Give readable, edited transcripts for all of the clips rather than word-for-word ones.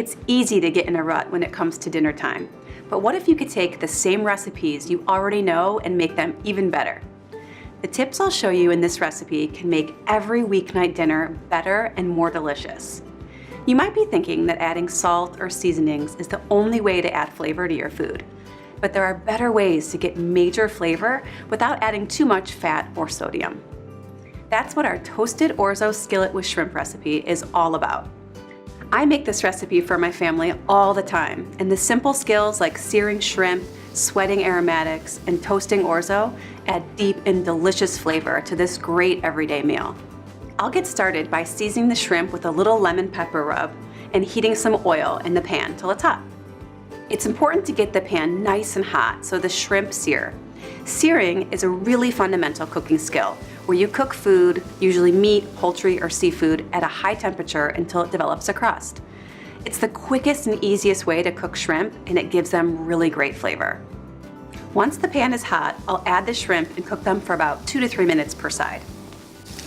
It's easy to get in a rut when it comes to dinner time. But what if you could take the same recipes you already know and make them even better? The tips I'll show you in this recipe can make every weeknight dinner better and more delicious. You might be thinking that adding salt or seasonings is the only way to add flavor to your food. But there are better ways to get major flavor without adding too much fat or sodium. That's what our toasted orzo skillet with shrimp recipe is all about. I make this recipe for my family all the time, and the simple skills like searing shrimp, sweating aromatics, and toasting orzo add deep and delicious flavor to this great everyday meal. I'll get started by seasoning the shrimp with a little lemon pepper rub and heating some oil in the pan till it's hot. It's important to get the pan nice and hot so the shrimp sear. Searing is a really fundamental cooking skill where you cook food, usually meat, poultry, or seafood, at a high temperature until it develops a crust. It's the quickest and easiest way to cook shrimp, and it gives them really great flavor. Once the pan is hot, I'll add the shrimp and cook them for about 2 to 3 minutes per side.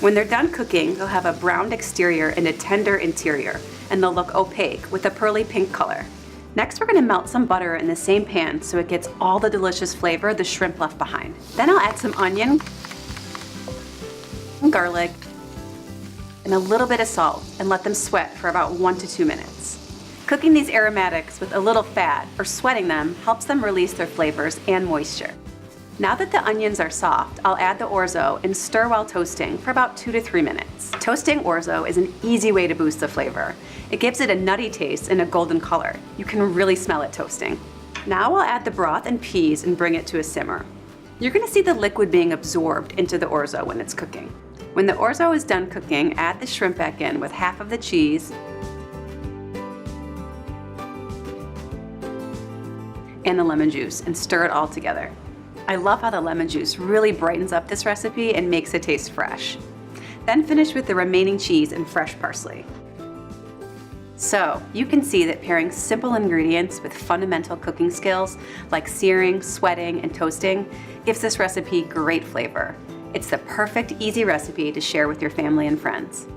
When they're done cooking, they'll have a browned exterior and a tender interior, and they'll look opaque with a pearly pink color. Next, we're going to melt some butter in the same pan so it gets all the delicious flavor the shrimp left behind. Then I'll add some onion, some garlic, and a little bit of salt and let them sweat for about 1 to 2 minutes. Cooking these aromatics with a little fat or sweating them helps them release their flavors and moisture. Now that the onions are soft, I'll add the orzo and stir while toasting for about 2 to 3 minutes. Toasting orzo is an easy way to boost the flavor. It gives it a nutty taste and a golden color. You can really smell it toasting. Now I'll add the broth and peas and bring it to a simmer. You're going to see the liquid being absorbed into the orzo when it's cooking. When the orzo is done cooking, add the shrimp back in with half of the cheese and the lemon juice and stir it all together. I love how the lemon juice really brightens up this recipe and makes it taste fresh. Then finish with the remaining cheese and fresh parsley. So you can see that pairing simple ingredients with fundamental cooking skills like searing, sweating, and toasting gives this recipe great flavor. It's the perfect, easy recipe to share with your family and friends.